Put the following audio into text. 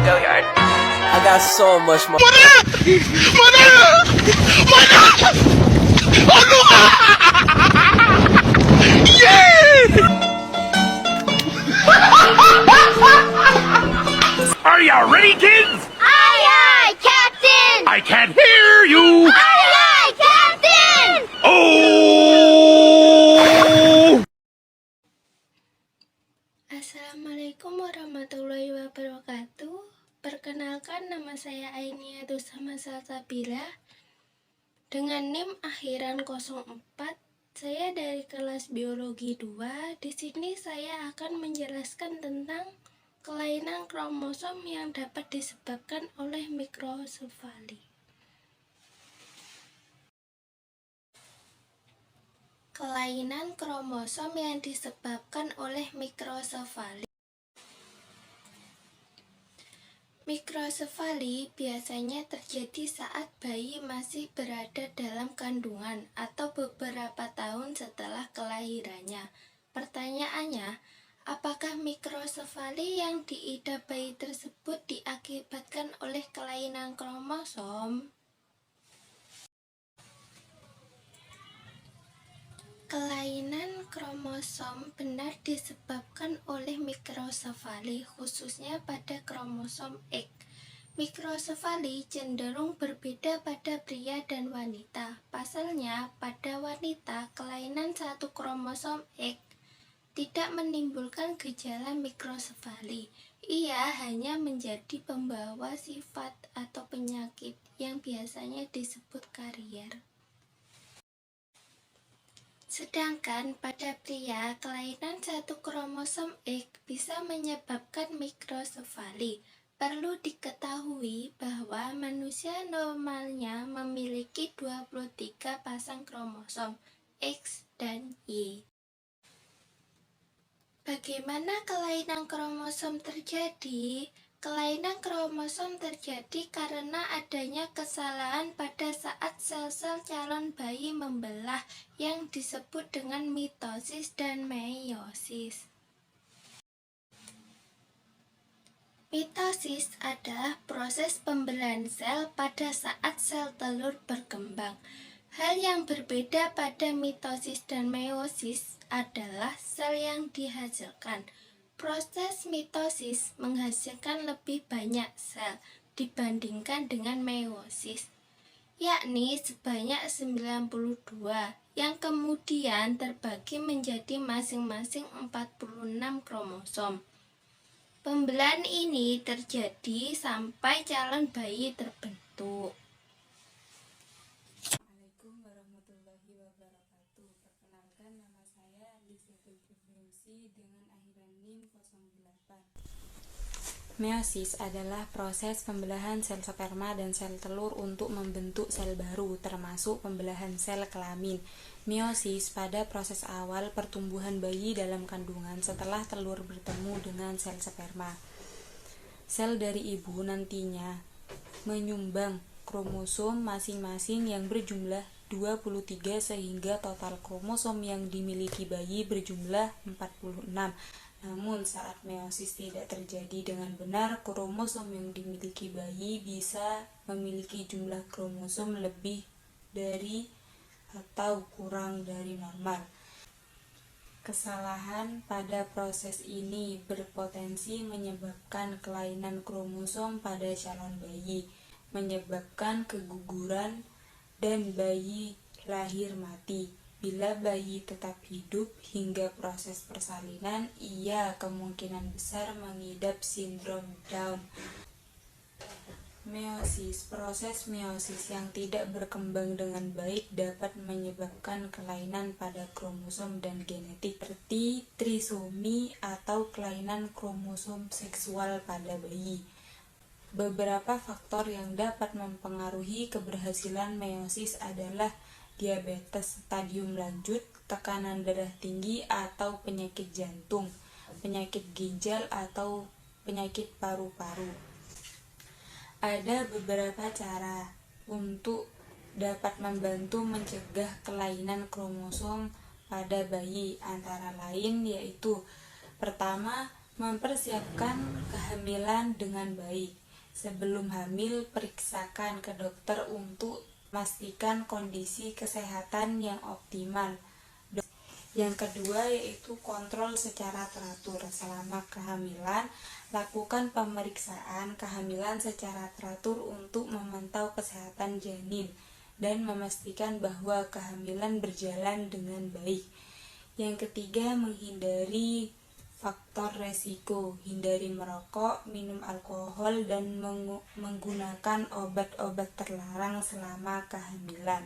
Gilliard. I got so much more. Are you ready, kids? Aye, aye, Captain! I can't hear you. Aye, aye, Captain! Oh! Assalamualaikum warahmatullahi wabarakatuh. Perkenalkan, nama saya Ainiatus Salsabila dengan NIM akhiran 04. Saya dari kelas biologi 2. Di sini saya akan menjelaskan tentang kelainan kromosom yang dapat disebabkan oleh mikrosefali. Kelainan kromosom yang disebabkan oleh mikrosefali. Mikrosefali biasanya terjadi saat bayi masih berada dalam kandungan atau beberapa tahun setelah kelahirannya. Pertanyaannya, apakah mikrosefali yang diidap bayi tersebut diakibatkan oleh kelainan kromosom? Kelainan kromosom benar disebabkan oleh mikrosefali, khususnya pada kromosom X. Mikrosefali cenderung berbeda pada pria dan wanita. Pasalnya, pada wanita, kelainan satu kromosom X tidak menimbulkan gejala mikrosefali. Ia hanya menjadi pembawa sifat atau penyakit yang biasanya disebut karier. Sedangkan pada pria, kelainan satu kromosom X bisa menyebabkan mikrosefali. Perlu diketahui bahwa manusia normalnya memiliki 23 pasang kromosom X dan Y. Bagaimana kelainan kromosom terjadi? Kelainan kromosom terjadi karena adanya kesalahan pada saat sel-sel calon bayi membelah yang disebut dengan mitosis dan meiosis. Mitosis adalah proses pembelahan sel pada saat sel telur berkembang. Hal yang berbeda pada mitosis dan meiosis adalah sel yang dihasilkan. Proses mitosis menghasilkan lebih banyak sel dibandingkan dengan meiosis, yakni sebanyak 92, yang kemudian terbagi menjadi masing-masing 46 kromosom. Pembelahan ini terjadi sampai calon bayi terbentuk. Assalamualaikum warahmatullahi wabarakatuh. Perkenalkan, nama saya Liziatul Firdausi dengan akhiran NIM 08. Meiosis adalah proses pembelahan sel sperma dan sel telur untuk membentuk sel baru, termasuk pembelahan sel kelamin. Meiosis pada proses awal pertumbuhan bayi dalam kandungan setelah telur bertemu dengan sel sperma. Sel dari ibu nantinya menyumbang kromosom masing-masing yang berjumlah 23 sehingga total kromosom yang dimiliki bayi berjumlah 46. Namun saat meiosis tidak terjadi dengan benar, kromosom yang dimiliki bayi bisa memiliki jumlah kromosom lebih dari atau kurang dari normal. Kesalahan pada proses ini berpotensi menyebabkan kelainan kromosom pada calon bayi, menyebabkan keguguran dan bayi lahir mati. Bila bayi tetap hidup hingga proses persalinan, ia kemungkinan besar mengidap sindrom Down. Meiosis. Proses meiosis yang tidak berkembang dengan baik dapat menyebabkan kelainan pada kromosom dan genetik seperti trisomi atau kelainan kromosom seksual pada bayi. Beberapa faktor yang dapat mempengaruhi keberhasilan meiosis adalah diabetes stadium lanjut, tekanan darah tinggi atau penyakit jantung, penyakit ginjal atau penyakit paru-paru. Ada beberapa cara untuk dapat membantu mencegah kelainan kromosom pada bayi, antara lain yaitu: pertama, Mempersiapkan kehamilan dengan baik. Sebelum hamil, periksakan ke dokter untuk memastikan kondisi kesehatan yang optimal. Yang kedua yaitu kontrol secara teratur. Selama kehamilan, lakukan pemeriksaan kehamilan secara teratur untuk memantau kesehatan janin dan memastikan bahwa kehamilan berjalan dengan baik. Yang ketiga, menghindari faktor resiko. Hindari merokok, minum alkohol, dan menggunakan obat-obat terlarang selama kehamilan.